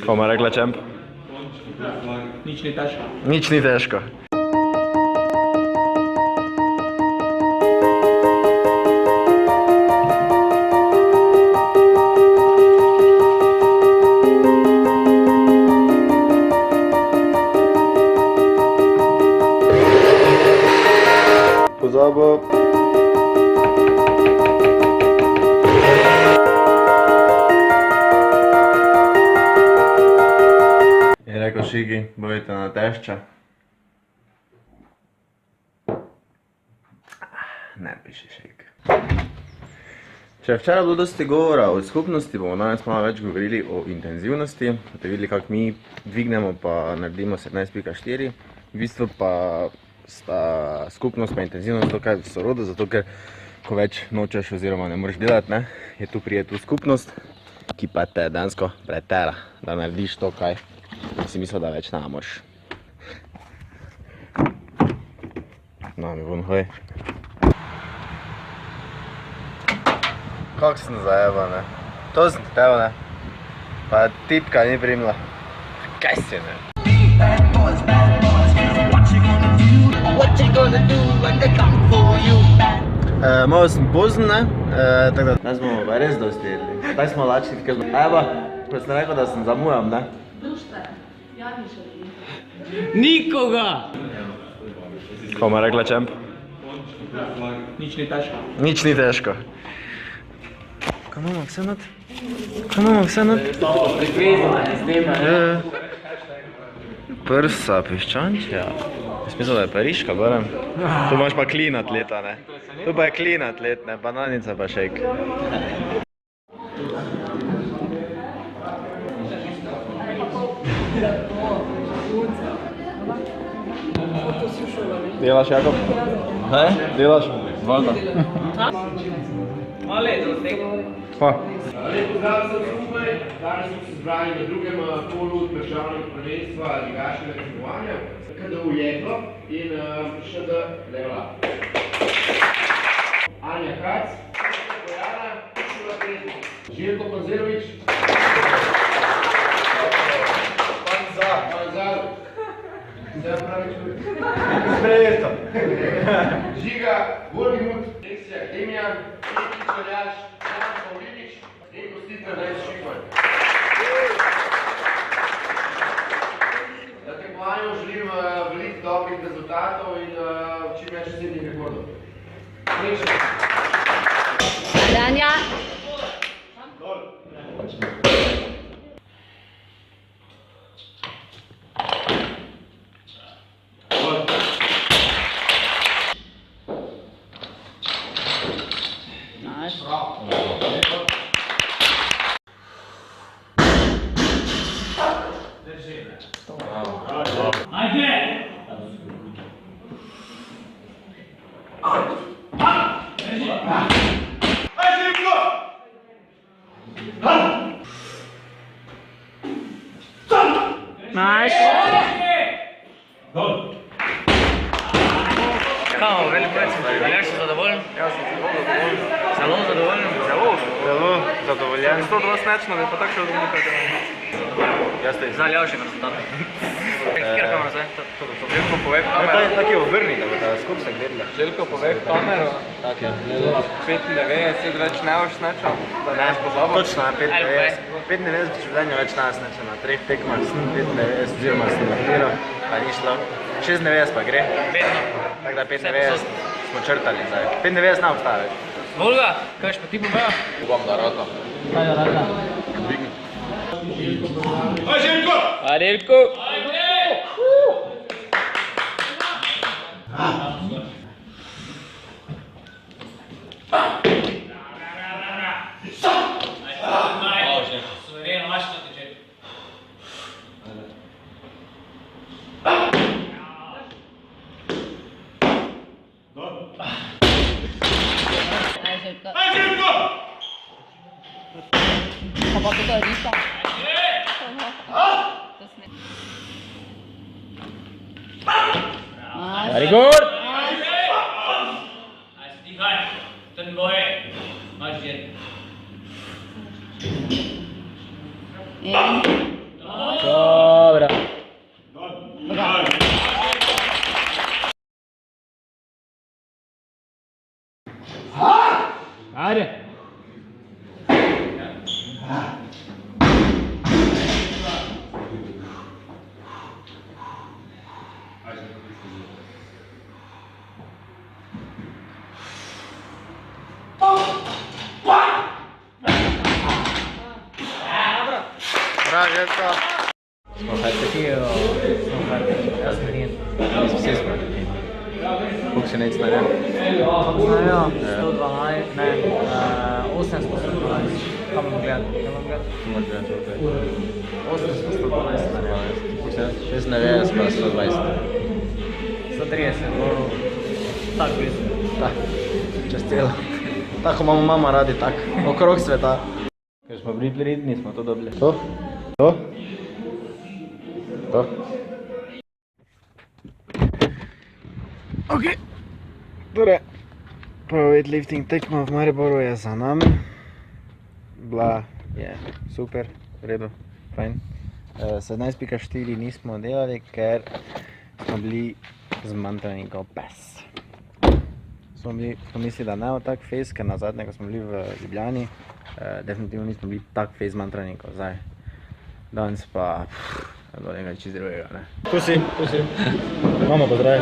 Koma rekla čemp? Nič ni težko. Nič ni težko. Pozabo. Je rekel Šigi, bojite na tešča. Ne piši Šig. Če je včeraj bilo dosti govora o skupnosti, bomo danes malo več govorili o intenzivnosti. Boste videli, kako mi dvignemo pa naredimo 17.4. V bistvu pa sta skupnost pa intenzivnost dokaj v sorodu, zato ker ko več nočeš oziroma ne moreš delati, je tu prije tu skupnost, ki pa te dejansko pretera, da narediš to, kaj si mislil, da več ne moreš. No, mi vun hoj. Kako sem zajebal, ne? To sem teo, ne? Pa tipka ni primila. Kaj si, ne? Malo sem pozen, ne? Tako da danes bomo pa res dosti jedli. Zdaj smo lačni, ker smo... Eba, ko sem rekel, da sem zamujam, ne? Nikoga! Koma rekla čemp? Nič ni težko. Nič ni težko. Kaj imamo vse not? Kaj imamo vse not? Prikvezana, ne zdema. Prsa, piščančja. Jaz mislil, da je Pariška, barem. Tu imaš pa clean atleta, ne? Tu pa je clean atlet, ne? Bananica pa šejk. Delaš, Jakob? Kaj? Delaš? Valjda. Malo je tega. Pa. Lep pozdrav vsem skupaj. Danes smo se zbrali na drugem kolu državnega prvenstva ligaškega tekmovanja KDU Jeklo in ŠD Level Up. Anja Kac, Bojana, Šula Preznik, Željko Panzerović, Panzar, zdaj pravi čuj. Sprejeto. Žiga, Volgimut, Leksija Demijan, Eki Čeljaš, Jan Pavlinič in gostitelj Rejs Šikman. Na tekmovanju želim veliko dobrih rezultatov in čim več osebnih rekordov. Srečno! Danja. Nice. Kao, veliko recimo, Aljaš si zadovoljen? Jaz sem zelo zadovoljen. Zelo zadovoljen? Zelo zadovoljen. 120 nečno, da je pa tako še odmukaj. Jaz te Za Aljašega rezultata. Kjer kamera zdaj? Željko, povej No, kamero. tak je obrni, da bo ta skup se gledala. Željko, povej kamero. Tak je. 95 več ne boš nečal, da ne boš pozabil. Točno, 95. 95 v življenju več nas neče na 3 tekmah, sem 95 oziroma sem martiral, pa ni šlo. 96 pa gre. Vedno. Tako da 95 smo črtali zdaj. 95 ne obstaja več. Volga, kaj pa ti povejo? Upam, da rata. Kaj je rada? Dvigni. Adelko! Pa pa to je ripa. Very good! Dihaj, ten boje. Imaš žir. In... Smo fertig, jaz sem fin. Vsi smo neki. Koliko si nec naredil? Ja, 112, ne, 812, kam bom gledal, Moraš gledati okej. 812 naredil. 96 pa 120. 130, bo tak blizu. Tak, čez celo. Tako imamo mama radi, tak, okrog sveta. Ker smo bili pridni, smo to dobili. To? To? To? Ok, torej, prva weightlifting tekma v Mariboru je za nami. Bila je super, v redu, fajn. 17.4 nismo delali, ker smo bili zmanjkani pes. Smo mislili, da ne bo tak fejs, ker nazadnje, ko smo bili v Ljubljani, definitivno nismo bili tak fejs zmanjkani kot zdaj. Danes pa je bilo nekaj čisto drugega, ne. Tu si. Mama pozdravi.